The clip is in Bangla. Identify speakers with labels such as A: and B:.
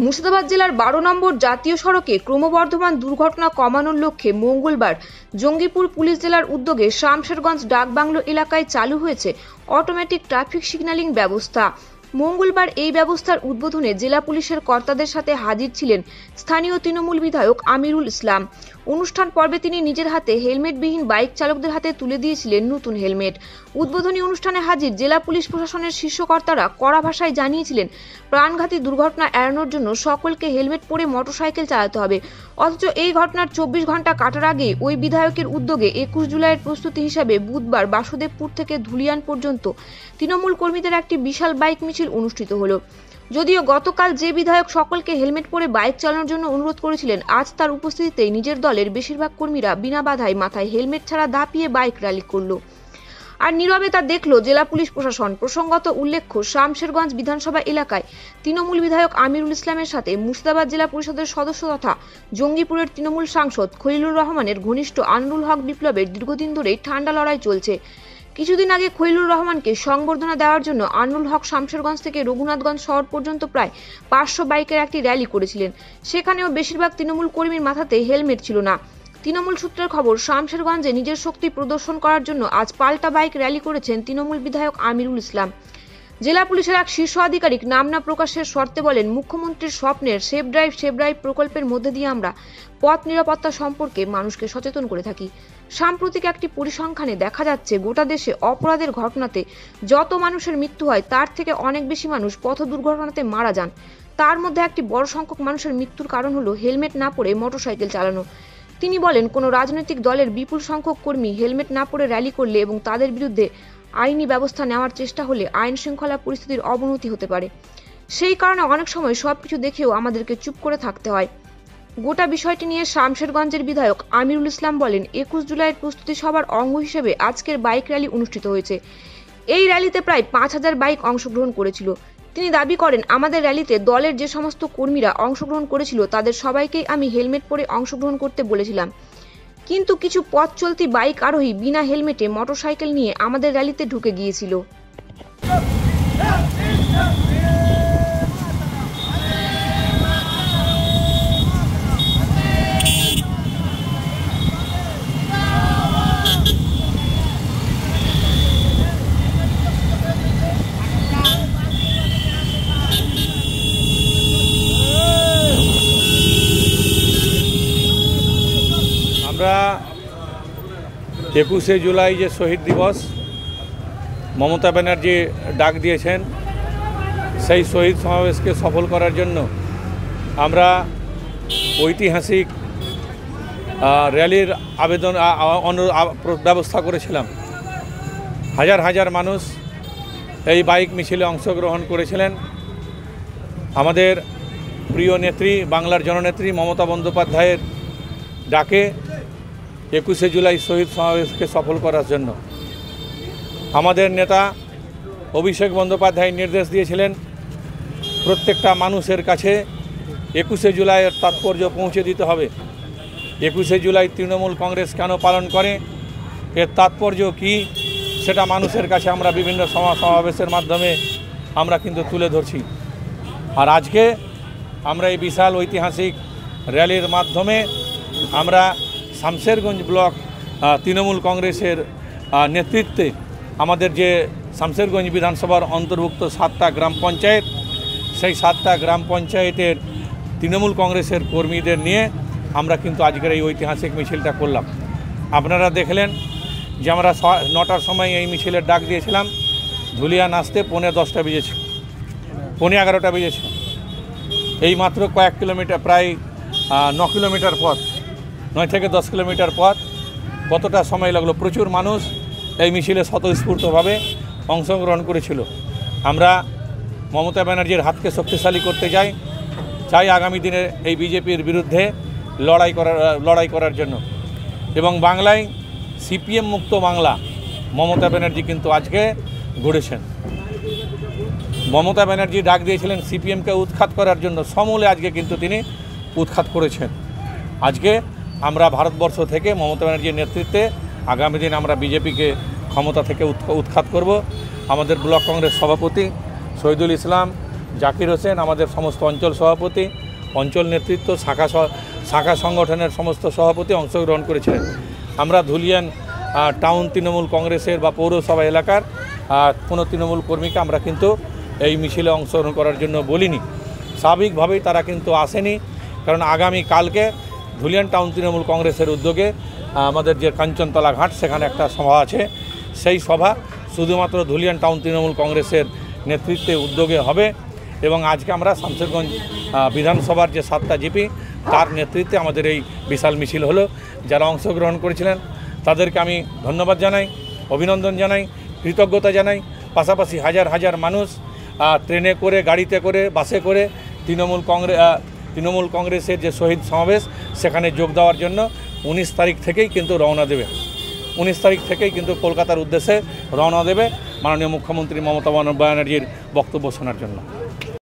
A: মুর্শিদাবাদ জেলার 12 নম্বর জাতীয় সড়কে ক্রমবর্ধমান দুর্ঘটনা কমানোর লক্ষ্যে মঙ্গলবার জঙ্গিপুর পুলিশ জেলার উদ্যোগে শামশেরগঞ্জ ডাকবাংলো এলাকায় চালু হয়েছে অটোমেটিক ট্রাফিক সিগন্যালিং ব্যবস্থা। মঙ্গলবার এই ব্যবস্থার উদ্বোধনে জেলা পুলিশের কর্তাদের সাথে হাজির ছিলেন স্থানীয় তৃণমূল বিধায়ক আমিরুল ইসলাম। অনুষ্ঠান পর্বে তিনি নিজের হাতে হেলমেটবিহীন বাইক চালকদের হাতে তুলে দিয়েছিলেন নতুন হেলমেট। উদ্বোধনী অনুষ্ঠানে হাজির জেলা পুলিশ প্রশাসনের শীর্ষ কর্তারা কড়া ভাষায় জানিয়েছিলেন, প্রাণঘাতী দুর্ঘটনা এড়ানোর জন্য সকলকে হেলমেট পরে মোটরসাইকেল চালাতে হবে। অথচ এই ঘটনার 24 ঘন্টা কাটার আগে ওই বিধায়কের উদ্যোগে 21 জুলাইয়ের প্রস্তুতি হিসাবে বুধবার বাসুদেবপুর থেকে ধুলিয়ান পর্যন্ত তৃণমূল কর্মীদের একটি বিশাল বাইক মিছিল অনুষ্ঠিত হলো। যদিও গতকাল যে বিধায়ক সকলকে হেলমেট পরে বাইক চালানোর জন্য অনুরোধ করেছিলেন, আজ তার উপস্থিতিতেই নিজের দলের বেশিরভাগ কর্মীরা বিনা বাধায় মাথায় হেলমেট ছাড়া দাপিয়ে বাইক র্যালি করলো। আর নীরবে তা দেখল জেলা পুলিশ প্রশাসন। প্রসঙ্গত উল্লেখ্য, শামশেরগঞ্জ বিধানসভা এলাকায় তৃণমূল বিধায়ক আমিরুল ইসলামের সাথে মুর্শিদাবাদ জেলা পরিষদের সদস্য তথা জঙ্গিপুরের তৃণমূল সাংসদ খলিলুর রহমানের ঘনিষ্ঠ আনোয়ারুল হক বিপ্লবের দীর্ঘদিন ধরেই ঠান্ডা লড়াই চলছে। কিছুদিন আগে খলিলুর রহমানকে সংবর্ধনা দেওয়ার জন্য আনোয়ারুল হক শামশেরগঞ্জ থেকে রঘুনাথগঞ্জ শহর পর্যন্ত প্রায় 500 বাইকের একটি র্যালি করেছিলেন। সেখানেও বেশিরভাগ তৃণমূল কর্মীর মাথাতে হেলমেট ছিল না। তৃণমূল সূত্রের খবর, শামশেরগঞ্জে নিজের শক্তি প্রদর্শন করার জন্য আজ পাল্টা বাইক র্যালি করেছেন তৃণমূল বিধায়ক আমিরুল ইসলাম। জেলা পুলিশের এক শীর্ষ আধিকারিক নাম না প্রকাশের শর্তে বলেন, মুখ্যমন্ত্রীর স্বপ্নের সেফ ড্রাইভ প্রকল্পের মধ্যে দিয়ে আমরা পথ নিরাপত্তা সম্পর্কে মানুষকে সচেতন করে থাকি। সাম্প্রতিক একটি পরিসংখ্যানে দেখা যাচ্ছে, গোটা দেশে অপরাধের ঘটনাতে যত মানুষের মৃত্যু হয় তার থেকে অনেক বেশি মানুষ পথ দুর্ঘটনাতে মারা যান। তার মধ্যে একটি বড় সংখ্যক মানুষের মৃত্যুর কারণ হলো হেলমেট না পরে মোটরসাইকেল চালানো। তিনি বলেন, কোনো রাজনৈতিক দলের বিপুল সংখ্যক কর্মী হেলমেট না পরে র্যালি করলে এবং তাদের বিরুদ্ধে আইনি ব্যবস্থা নেওয়ার চেষ্টা হলে আইন শৃঙ্খলা পরিস্থিতির অবনতি হতে পারে। সেই কারণে অনেক সময় সবকিছু দেখেও আমাদেরকে চুপ করে থাকতে হয়। গোটা বিষয়টি নিয়ে শামশেরগঞ্জের বিধায়ক আমিরুল ইসলাম বলেন, 21 জুলাইয়ের প্রস্তুতি সভার অঙ্গ হিসেবে আজকের বাইক র্যালি অনুষ্ঠিত হয়েছে। এই র্যালিতে প্রায় 5000 বাইক অংশগ্রহণ করেছিল। তিনি দাবি করেন, আমাদের র্যালিতে দলের যে সমস্ত কর্মীরা অংশগ্রহণ করেছিল তাদের সবাইকেই আমি হেলমেট পরে অংশগ্রহণ করতে বলেছিলাম, কিন্তু কিছু পথ চলতি বাইক আরোহী বিনা হেলমেটে মোটরসাইকেল নিয়ে আমাদের র্যালিতে ঢুকে গিয়েছিল।
B: আমরা 21শে জুলাই যে শহীদ দিবস মমতা ব্যানার্জি ডাক দিয়েছেন, সেই শহীদ সমাবেশকে সফল করার জন্য আমরা ঐতিহাসিক র্যালির ব্যবস্থা করেছিলাম। হাজার হাজার মানুষ এই বাইক মিছিলে অংশগ্রহণ করেছিলেন। আমাদের প্রিয় নেত্রী, বাংলার জননেত্রী মমতা বন্দ্যোপাধ্যায়ের ডাকে 21শে জুলাই শহীদ সমাবেশকে সফল করার জন্য আমাদের নেতা অভিষেক বন্দ্যোপাধ্যায় নির্দেশ দিয়েছিলেন, প্রত্যেকটা মানুষের কাছে 21শে জুলাইয়ের তাৎপর্য পৌঁছে দিতে হবে। 21শে জুলাই তৃণমূল কংগ্রেস কেন পালন করে, এর তাৎপর্য কি, সেটা মানুষের কাছে আমরা বিভিন্ন সমাবেশের মাধ্যমে আমরা কিন্তু তুলে ধরছি। আর আজকে আমরা এই বিশাল ঐতিহাসিক র্যালির মাধ্যমে আমরা শামশেরগঞ্জ ব্লক তৃণমূল কংগ্রেসের নেতৃত্বে আমাদের যে শামশেরগঞ্জ বিধানসভার অন্তর্ভুক্ত 7টা গ্রাম পঞ্চায়েত, সেই 7টা গ্রাম পঞ্চায়েতের তৃণমূল কংগ্রেসের কর্মীদের নিয়ে আমরা কিন্তু আজকের এই ঐতিহাসিক মিছিলটা করলাম। আপনারা দেখলেন যে আমরা 9টার সময় এই মিছিলের ডাক দিয়েছিলাম, ধুলিয়ান আসতে 10:15 বেজেছে, 11:15 বেজেছে। এই মাত্র কয়েক কিলোমিটার, প্রায় 9 কিলোমিটার পথ, 9 থেকে 10 কিলোমিটার পথ, কতটা সময় লাগলো। প্রচুর মানুষ এই মিছিলে স্বতঃস্ফূর্তভাবে অংশগ্রহণ করেছিল। আমরা মমতা ব্যানার্জির হাতকে শক্তিশালী করতে চাই আগামী দিনে এই বিজেপির বিরুদ্ধে লড়াই করার জন্য। এবং বাংলায় সিপিএম মুক্ত বাংলা মমতা ব্যানার্জি কিন্তু আজকে গড়েছেন। মমতা ব্যানার্জি ডাক দিয়েছিলেন সিপিএমকে উৎখাত করার জন্য, সমূলে আজকে কিন্তু তিনি উৎখাত করেছেন। আজকে আমরা ভারতবর্ষ থেকে মমতা ব্যানার্জির নেতৃত্বে আগামী দিন আমরা বিজেপিকে ক্ষমতা থেকে উৎখাত করব। আমাদের ব্লক কংগ্রেস সভাপতি শহীদুল ইসলাম, জাকির হোসেন, আমাদের সমস্ত অঞ্চল সভাপতি, অঞ্চল নেতৃত্ব, শাখা সংগঠনের সমস্ত সভাপতি অংশগ্রহণ করেছিলেন। আমরা ধুলিয়ান টাউন তৃণমূল কংগ্রেসের বা পৌরসভা এলাকার কোনো তৃণমূল কর্মীকে আমরা কিন্তু এই মিছিলে অংশগ্রহণ করার জন্য বলিনি। স্বাভাবিকভাবেই তারা কিন্তু আসেনি, কারণ আগামী কালকে ধুলিয়ান টাউন তৃণমূল কংগ্রেসের উদ্যোগে আমাদের যে কাঞ্চনতলা ঘাট সেখানে একটা সভা আছে। সেই সভা শুধুমাত্র ধুলিয়ান টাউন তৃণমূল কংগ্রেসের নেতৃত্বে উদ্যোগে হবে এবং আজকে আমরা শামশেরগঞ্জ বিধানসভার যে 7টা জিপি তার নেতৃত্বে আমাদের এই বিশাল মিছিল হলো। যারা অংশগ্রহণ করেছিলেন তাদেরকে আমি ধন্যবাদ জানাই, অভিনন্দন জানাই, কৃতজ্ঞতা জানাই। পাশাপাশি হাজার হাজার মানুষ ট্রেনে করে, গাড়িতে করে, বাসে করে তৃণমূল কংগ্রেসের যে শহীদ সমাবেশ সেখানে যোগ দেওয়ার জন্য 19 তারিখ থেকেই কিন্তু রওনা দেবে। 19 তারিখ থেকেই কিন্তু কলকাতার উদ্দেশ্যে রওনা দেবে মাননীয় মুখ্যমন্ত্রী মমতা ব্যানার্জির বক্তব্য শোনার জন্য।